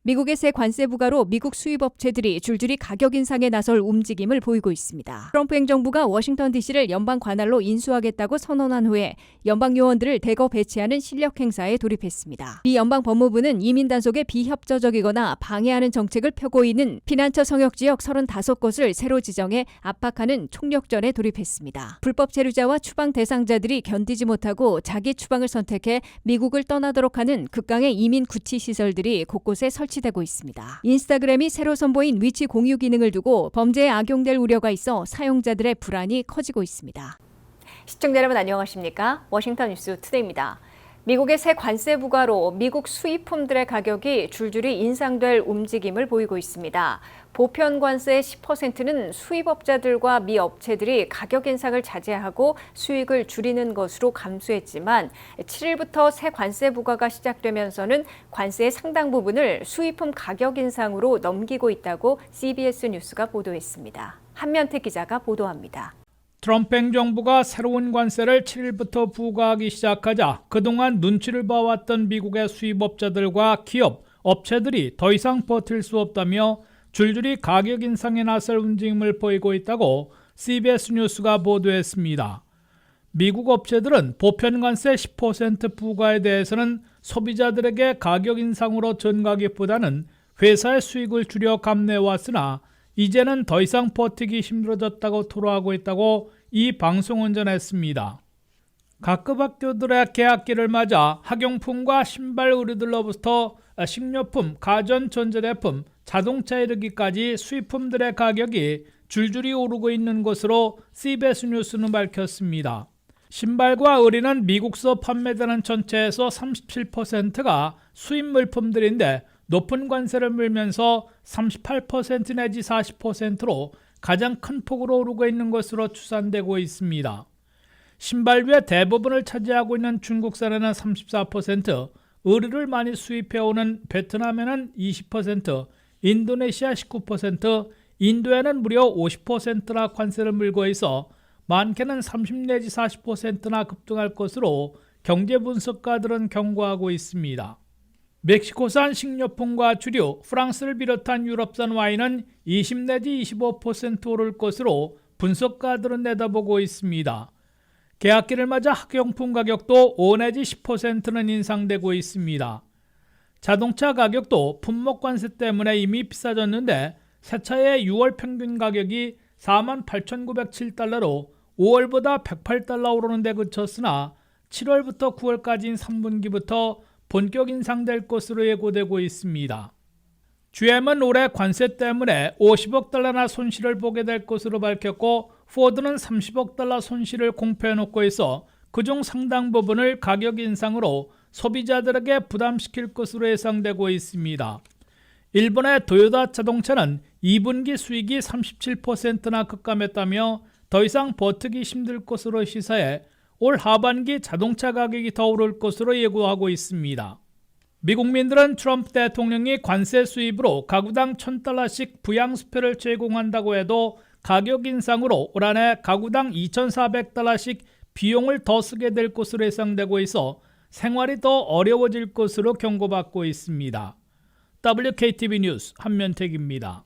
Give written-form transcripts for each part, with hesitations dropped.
미국의 새 관세 부과로 미국 수입업체들이 줄줄이 가격 인상에 나설 움직임을 보이고 있습니다. 트럼프 행정부가 워싱턴 DC를 연방 관할로 인수하겠다고 선언한 후에 연방 요원들을 대거 배치하는 실력 행사에 돌입했습니다. 미 연방 법무부는 이민 단속에 비협조적이거나 방해하는 정책을 펴고 있는 피난처 성역 지역 35곳을 새로 지정해 압박하는 총력전에 돌입했습니다. 불법 체류자와 추방 대상자들이 견디지 못하고 자기 추방을 선택해 미국을 떠나도록 하는 극강의 이민 구치 시설들이 곳곳에 설치되고 있습니다. 인스타그램이 새로 선보인 위치 공유 기능을 두고 범죄에 악용될 우려가 있어 사용자들의 불안이 커지고 있습니다. 시청자 여러분 안녕하십니까? 워싱턴 뉴스 투데이입니다. 미국의 새 관세 부과로 미국 수입품들의 가격이 줄줄이 인상될 움직임을 보이고 있습니다. 보편 관세의 10%는 수입업자들과 미 업체들이 가격 인상을 자제하고 수익을 줄이는 것으로 감수했지만 7일부터 새 관세 부과가 시작되면서는 관세의 상당 부분을 수입품 가격 인상으로 넘기고 있다고 CBS 뉴스가 보도했습니다. 한면택 기자가 보도합니다. 트럼프 행정부가 새로운 관세를 7일부터 부과하기 시작하자 그동안 눈치를 봐왔던 미국의 수입업자들과 기업, 업체들이 더 이상 버틸 수 없다며 줄줄이 가격 인상에 나설 움직임을 보이고 있다고 CBS 뉴스가 보도했습니다. 미국 업체들은 보편 관세 10% 부과에 대해서는 소비자들에게 가격 인상으로 전가하기보다는 회사의 수익을 줄여 감내해왔으나 이제는 더 이상 버티기 힘들어졌다고 토로하고 있다고 이 방송은 전했습니다. 각급 학교들의 개학기를 맞아 학용품과 신발 의류들로부터 식료품, 가전, 전자제품, 자동차 이르기까지 수입품들의 가격이 줄줄이 오르고 있는 것으로 CBS 뉴스는 밝혔습니다. 신발과 의류는 미국서 판매되는 전체에서 37%가 수입 물품들인데 높은 관세를 물면서 38% 내지 40%로 가장 큰 폭으로 오르고 있는 것으로 추산되고 있습니다. 신발류의 대부분을 차지하고 있는 중국산에는 34%, 의류를 많이 수입해오는 베트남에는 20%, 인도네시아 19%, 인도에는 무려 50%나 관세를 물고 있어 많게는 30 내지 40%나 급등할 것으로 경제 분석가들은 경고하고 있습니다. 멕시코산 식료품과 주류, 프랑스를 비롯한 유럽산 와인은 20 내지 25% 오를 것으로 분석가들은 내다보고 있습니다. 개학기를 맞아 학용품 가격도 5 내지 10%는 인상되고 있습니다. 자동차 가격도 품목 관세 때문에 이미 비싸졌는데 새 차의 6월 평균 가격이 48,907달러로 5월보다 108달러 오르는 데 그쳤으나 7월부터 9월까지인 3분기부터 본격 인상될 것으로 예고되고 있습니다. GM은 올해 관세 때문에 50억 달러나 손실을 보게 될 것으로 밝혔고 포드는 30억 달러 손실을 공표해놓고 있어 그중 상당 부분을 가격 인상으로 소비자들에게 부담시킬 것으로 예상되고 있습니다. 일본의 토요타 자동차는 2분기 수익이 37%나 급감했다며 더 이상 버티기 힘들 것으로 시사해 올 하반기 자동차 가격이 더 오를 것으로 예고하고 있습니다. 미국민들은 트럼프 대통령이 관세 수입으로 가구당 $1,000씩 부양수표를 제공한다고 해도 가격 인상으로 올 한해 가구당 $2,400씩 비용을 더 쓰게 될 것으로 예상되고 있어 생활이 더 어려워질 것으로 경고받고 있습니다. WKTV 뉴스 한면택입니다.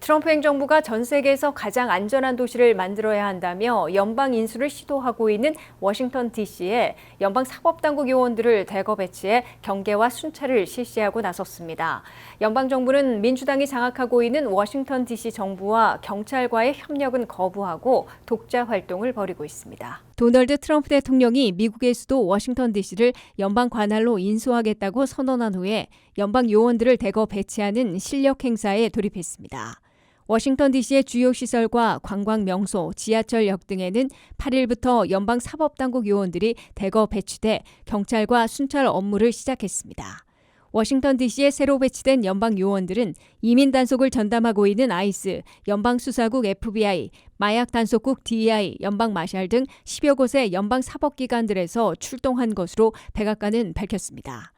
트럼프 행정부가 전 세계에서 가장 안전한 도시를 만들어야 한다며 연방 인수를 시도하고 있는 워싱턴 DC에 연방 사법당국 요원들을 대거 배치해 경계와 순찰을 실시하고 나섰습니다. 연방 정부는 민주당이 장악하고 있는 워싱턴 DC 정부와 경찰과의 협력은 거부하고 독자 활동을 벌이고 있습니다. 도널드 트럼프 대통령이 미국의 수도 워싱턴 DC를 연방 관할로 인수하겠다고 선언한 후에 연방 요원들을 대거 배치하는 실력 행사에 돌입했습니다. 워싱턴 DC의 주요 시설과 관광 명소, 지하철역 등에는 8일부터 연방 사법당국 요원들이 대거 배치돼 경찰과 순찰 업무를 시작했습니다. 워싱턴 DC에 새로 배치된 연방 요원들은 이민 단속을 전담하고 있는 ICE, 연방수사국 FBI, 마약 단속국 DEI, 연방 마샬 등 10여 곳의 연방 사법기관들에서 출동한 것으로 백악관은 밝혔습니다.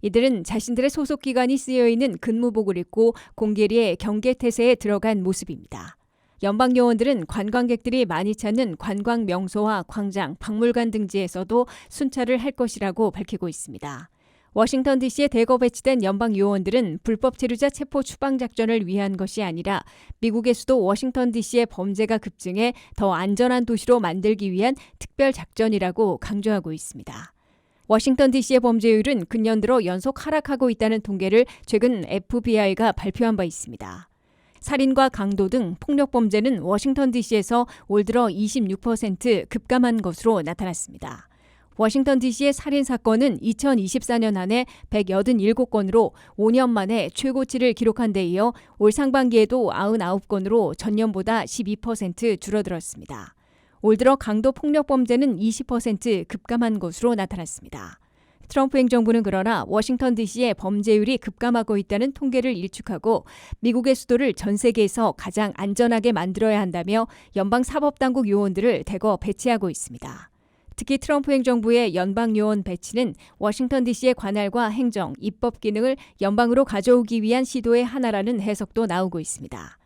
이들은 자신들의 소속 기관이 쓰여 있는 근무복을 입고 공개리에 경계태세에 들어간 모습입니다. 연방 요원들은 관광객들이 많이 찾는 관광 명소와 광장, 박물관 등지에서도 순찰을 할 것이라고 밝히고 있습니다. 워싱턴 DC에 대거 배치된 연방 요원들은 불법 체류자 체포 추방 작전을 위한 것이 아니라 미국의 수도 워싱턴 DC의 범죄가 급증해 더 안전한 도시로 만들기 위한 특별 작전이라고 강조하고 있습니다. 워싱턴 DC의 범죄율은 근년 들어 연속 하락하고 있다는 통계를 최근 FBI가 발표한 바 있습니다. 살인과 강도 등 폭력 범죄는 워싱턴 DC에서 올 들어 26% 급감한 것으로 나타났습니다. 워싱턴 DC의 살인 사건은 2024년 한 해 187건으로 5년 만에 최고치를 기록한 데 이어 올 상반기에도 99건으로 전년보다 12% 줄어들었습니다. 올 들어 강도 폭력 범죄는 20% 급감한 것으로 나타났습니다. 트럼프 행정부는 그러나 워싱턴 DC의 범죄율이 급감하고 있다는 통계를 일축하고 미국의 수도를 전 세계에서 가장 안전하게 만들어야 한다며 연방 사법당국 요원들을 대거 배치하고 있습니다. 특히 트럼프 행정부의 연방 요원 배치는 워싱턴 DC의 관할과 행정, 입법 기능을 연방으로 가져오기 위한 시도의 하나라는 해석도 나오고 있습니다.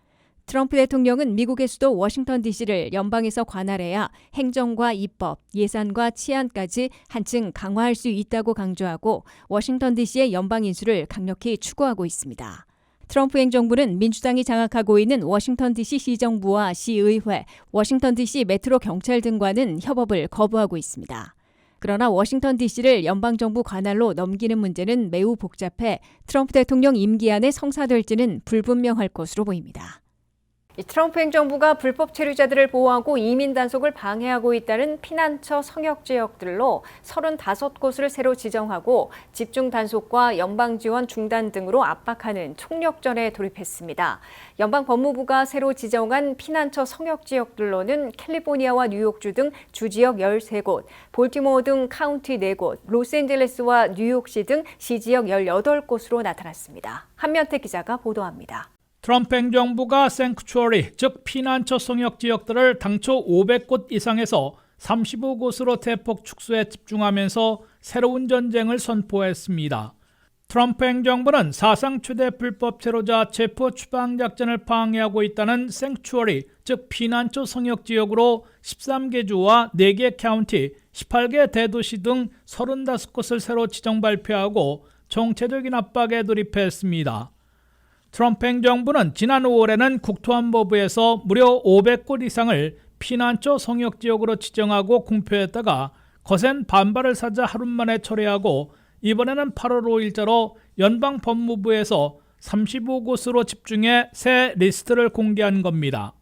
트럼프 대통령은 미국의 수도 워싱턴 DC를 연방에서 관할해야 행정과 입법, 예산과 치안까지 한층 강화할 수 있다고 강조하고 워싱턴 DC의 연방 인수를 강력히 추구하고 있습니다. 트럼프 행정부는 민주당이 장악하고 있는 워싱턴 DC 시정부와 시의회, 워싱턴 DC 메트로 경찰 등과는 협업을 거부하고 있습니다. 그러나 워싱턴 DC를 연방정부 관할로 넘기는 문제는 매우 복잡해 트럼프 대통령 임기 안에 성사될지는 불분명할 것으로 보입니다. 트럼프 행정부가 불법 체류자들을 보호하고 이민 단속을 방해하고 있다는 피난처 성역 지역들로 35곳을 새로 지정하고 집중 단속과 연방 지원 중단 등으로 압박하는 총력전에 돌입했습니다. 연방 법무부가 새로 지정한 피난처 성역 지역들로는 캘리포니아와 뉴욕주 등 주지역 13곳, 볼티모어 등 카운티 4곳, 로스앤젤레스와 뉴욕시 등 시지역 18곳으로 나타났습니다. 한면태 기자가 보도합니다. 트럼프 행정부가 생크추어리, 즉 피난처 성역 지역들을 당초 500곳 이상에서 35곳으로 대폭 축소에 집중하면서 새로운 전쟁을 선포했습니다. 트럼프 행정부는 사상 최대 불법 체류자 체포 추방 작전을 방해하고 있다는 생크추어리, 즉 피난처 성역 지역으로 13개 주와 4개 카운티, 18개 대도시 등 35곳을 새로 지정 발표하고 정체적인 압박에 돌입했습니다. 트럼프 행정부는 지난 5월에는 국토안보부에서 무려 500곳 이상을 피난처 성역 지역으로 지정하고 공표했다가 거센 반발을 사자 하루 만에 철회하고 이번에는 8월 5일자로 연방 법무부에서 35곳으로 집중해 새 리스트를 공개한 겁니다.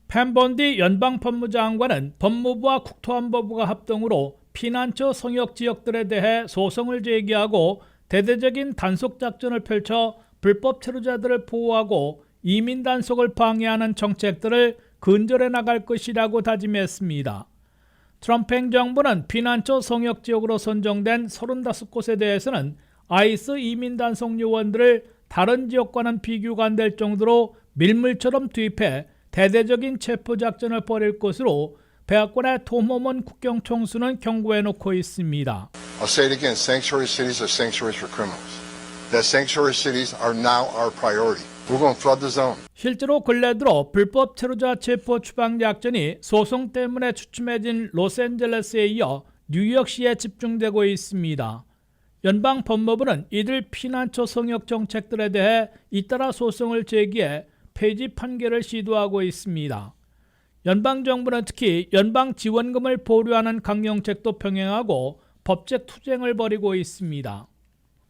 펜 번디 연방 법무장관은 법무부와 국토안보부가 합동으로 피난처 성역 지역들에 대해 소송을 제기하고 대대적인 단속 작전을 펼쳐 불법 체류자들을 보호하고 이민 단속을 방해하는 정책들을 근절해 나갈 것이라고 다짐했습니다. 트럼프 행정부는 피난처 성역 지역으로 선정된 35곳에 대해서는 아이스 이민 단속 요원들을 다른 지역과는 비교가 안 될 정도로 밀물처럼 투입해 대대적인 체포 작전을 벌일 것으로 백악관의 톰 호먼 국경총수는 경고해 놓고 있습니다. I'll say it again, sanctuary cities are sanctuaries for criminals. That sanctuary cities are now our priority. We're going to flood the zone. 실제로 근래 들어 불법 체류자 체포 추방 작전이 소송 때문에 주춤해진 로스앤젤레스에 이어 뉴욕시에 집중되고 있습니다. 연방 법무부는 이들 피난처 성역 정책들에 대해 잇따라 소송을 제기해 폐지 판결을 시도하고 있습니다. 연방정부는 특히 연방 지원금을 보류하는 강경책도 병행하고 법적 투쟁을 벌이고 있습니다.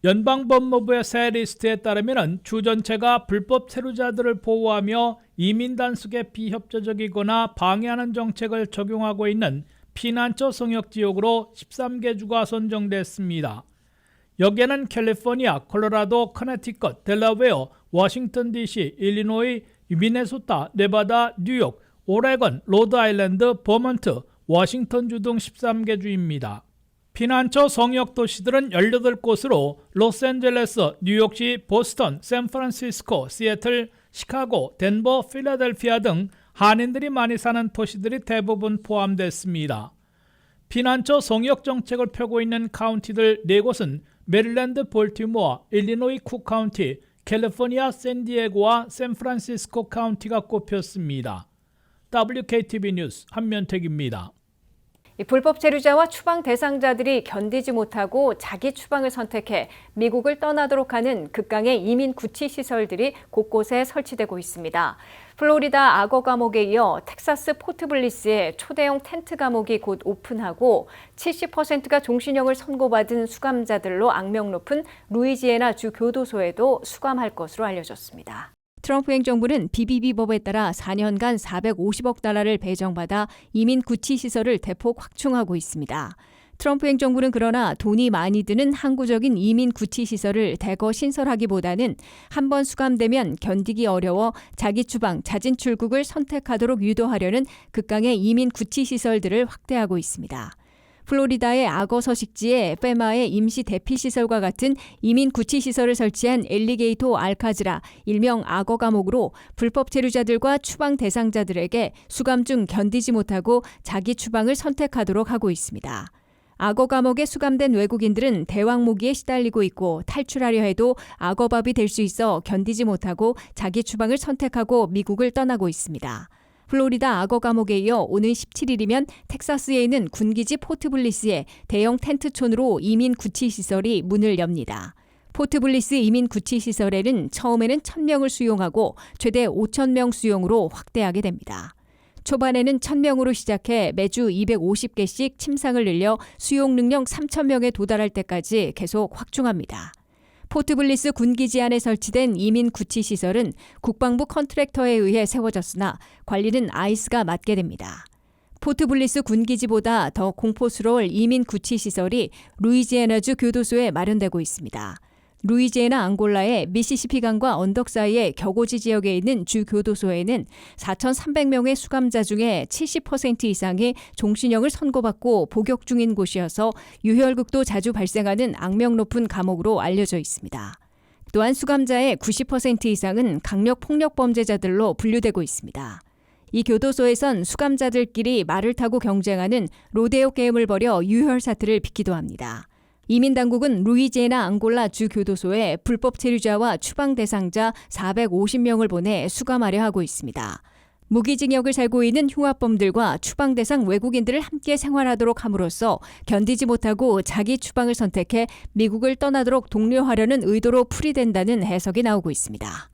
연방법무부의 새 리스트에 따르면 주 전체가 불법 체류자들을 보호하며 이민 단속에 비협조적이거나 방해하는 정책을 적용하고 있는 피난처 성역 지역으로 13개 주가 선정됐습니다. 여기에는 캘리포니아, 콜로라도, 커네티컷, 델라웨어, 워싱턴 DC, 일리노이, 미네소타, 네바다, 뉴욕, 오레건, 로드아일랜드, 버몬트, 워싱턴주 등 13개 주입니다. 피난처 성역 도시들은 18곳으로 로스앤젤레스, 뉴욕시, 보스턴, 샌프란시스코, 시애틀, 시카고, 덴버, 필라델피아 등 한인들이 많이 사는 도시들이 대부분 포함됐습니다. 피난처 성역 정책을 펴고 있는 카운티들 4곳은 메릴랜드 볼티모어, 일리노이 쿡 카운티, 캘리포니아 샌디에고와 샌프란시스코 카운티가 꼽혔습니다. WKTV 뉴스 한면택입니다. 불법 체류자와 추방 대상자들이 견디지 못하고 자기 추방을 선택해 미국을 떠나도록 하는 극강의 이민 구치 시설들이 곳곳에 설치되고 있습니다. 플로리다 악어 감옥에 이어 텍사스 포트블리스의 초대형 텐트 감옥이 곧 오픈하고 70%가 종신형을 선고받은 수감자들로 악명 높은 루이지애나 주 교도소에도 수감할 것으로 알려졌습니다. 트럼프 행정부는 BBB법에 따라 4년간 450억 달러를 배정받아 이민 구치 시설을 대폭 확충하고 있습니다. 트럼프 행정부는 그러나 돈이 많이 드는 항구적인 이민 구치 시설을 대거 신설하기보다는 한 번 수감되면 견디기 어려워 자기 추방, 자진 출국을 선택하도록 유도하려는 극강의 이민 구치 시설들을 확대하고 있습니다. 플로리다의 악어 서식지에 페마의 임시 대피시설과 같은 이민 구치시설을 설치한 엘리게이토 알카즈라, 일명 악어 감옥으로 불법 체류자들과 추방 대상자들에게 수감 중 견디지 못하고 자기 추방을 선택하도록 하고 있습니다. 악어 감옥에 수감된 외국인들은 대왕 모기에 시달리고 있고 탈출하려 해도 악어밥이 될 수 있어 견디지 못하고 자기 추방을 선택하고 미국을 떠나고 있습니다. 플로리다 악어 감옥에 이어 오는 17일이면 텍사스에 있는 군기지 포트블리스의 대형 텐트촌으로 이민 구치 시설이 문을 엽니다. 포트블리스 이민 구치 시설에는 처음에는 1,000명을 수용하고 최대 5,000명 수용으로 확대하게 됩니다. 초반에는 1,000명으로 시작해 매주 250개씩 침상을 늘려 수용 능력 3,000명에 도달할 때까지 계속 확충합니다. 포트블리스 군기지 안에 설치된 이민 구치 시설은 국방부 컨트랙터에 의해 세워졌으나 관리는 아이스가 맡게 됩니다. 포트블리스 군기지보다 더 공포스러울 이민 구치 시설이 루이지애나주 교도소에 마련되고 있습니다. 루이지애나 앙골라의 미시시피강과 언덕 사이의 격오지 지역에 있는 주 교도소에는 4,300명의 수감자 중에 70% 이상이 종신형을 선고받고 복역 중인 곳이어서 유혈극도 자주 발생하는 악명 높은 감옥으로 알려져 있습니다. 또한 수감자의 90% 이상은 강력 폭력 범죄자들로 분류되고 있습니다. 이 교도소에선 수감자들끼리 말을 타고 경쟁하는 로데오 게임을 벌여 유혈 사태를 빚기도 합니다. 이민당국은 루이지애나 앙골라 주 교도소에 불법 체류자와 추방 대상자 450명을 보내 수감하려 하고 있습니다. 무기징역을 살고 있는 흉악범들과 추방 대상 외국인들을 함께 생활하도록 함으로써 견디지 못하고 자기 추방을 선택해 미국을 떠나도록 독려하려는 의도로 풀이된다는 해석이 나오고 있습니다.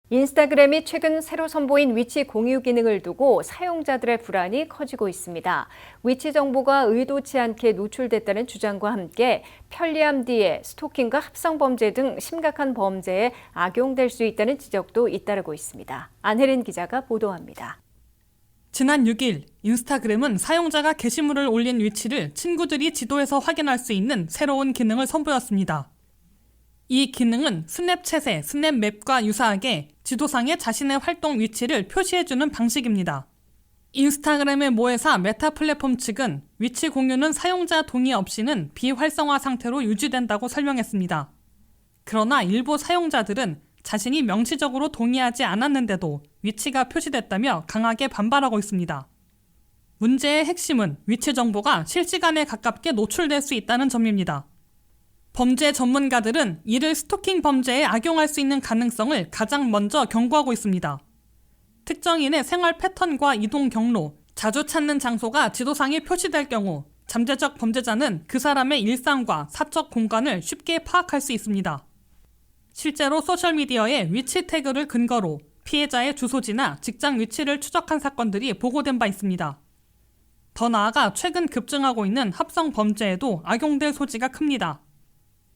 인스타그램이 최근 새로 선보인 위치 공유 기능을 두고 사용자들의 불안이 커지고 있습니다. 위치 정보가 의도치 않게 노출됐다는 주장과 함께 편리함 뒤에 스토킹과 합성범죄 등 심각한 범죄에 악용될 수 있다는 지적도 잇따르고 있습니다. 안혜린 기자가 보도합니다. 지난 6일 인스타그램은 사용자가 게시물을 올린 위치를 친구들이 지도에서 확인할 수 있는 새로운 기능을 선보였습니다. 이 기능은 스냅챗의 스냅맵과 유사하게 지도상에 자신의 활동 위치를 표시해주는 방식입니다. 인스타그램의 모회사 메타 플랫폼 측은 위치 공유는 사용자 동의 없이는 비활성화 상태로 유지된다고 설명했습니다. 그러나 일부 사용자들은 자신이 명시적으로 동의하지 않았는데도 위치가 표시됐다며 강하게 반발하고 있습니다. 문제의 핵심은 위치 정보가 실시간에 가깝게 노출될 수 있다는 점입니다. 범죄 전문가들은 이를 스토킹 범죄에 악용할 수 있는 가능성을 가장 먼저 경고하고 있습니다. 특정인의 생활 패턴과 이동 경로, 자주 찾는 장소가 지도상에 표시될 경우 잠재적 범죄자는 그 사람의 일상과 사적 공간을 쉽게 파악할 수 있습니다. 실제로 소셜미디어에 위치 태그를 근거로 피해자의 주소지나 직장 위치를 추적한 사건들이 보고된 바 있습니다. 더 나아가 최근 급증하고 있는 합성 범죄에도 악용될 소지가 큽니다.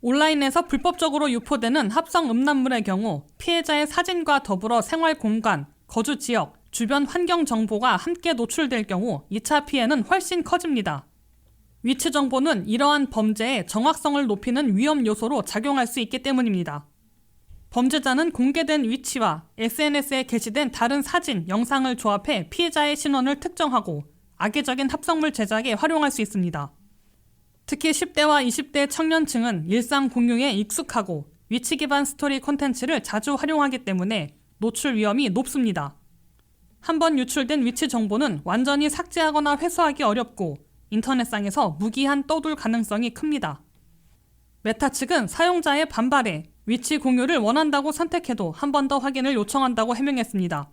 온라인에서 불법적으로 유포되는 합성 음란물의 경우 피해자의 사진과 더불어 생활 공간, 거주 지역, 주변 환경 정보가 함께 노출될 경우 2차 피해는 훨씬 커집니다. 위치 정보는 이러한 범죄의 정확성을 높이는 위험 요소로 작용할 수 있기 때문입니다. 범죄자는 공개된 위치와 SNS에 게시된 다른 사진, 영상을 조합해 피해자의 신원을 특정하고 악의적인 합성물 제작에 활용할 수 있습니다. 특히 10대와 20대 청년층은 일상 공유에 익숙하고 위치 기반 스토리 콘텐츠를 자주 활용하기 때문에 노출 위험이 높습니다. 한번 유출된 위치 정보는 완전히 삭제하거나 회수하기 어렵고 인터넷상에서 무기한 떠돌 가능성이 큽니다. 메타 측은 사용자의 반발에 위치 공유를 원한다고 선택해도 한 번 더 확인을 요청한다고 해명했습니다.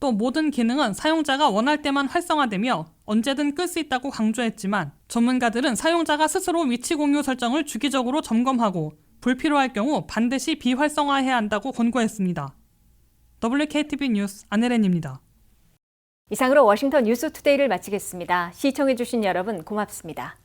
또 모든 기능은 사용자가 원할 때만 활성화되며 언제든 끌 수 있다고 강조했지만 전문가들은 사용자가 스스로 위치 공유 설정을 주기적으로 점검하고 불필요할 경우 반드시 비활성화해야 한다고 권고했습니다. WKTV 뉴스 안혜렌입니다. 이상으로 워싱턴 뉴스투데이를 마치겠습니다. 시청해주신 여러분 고맙습니다.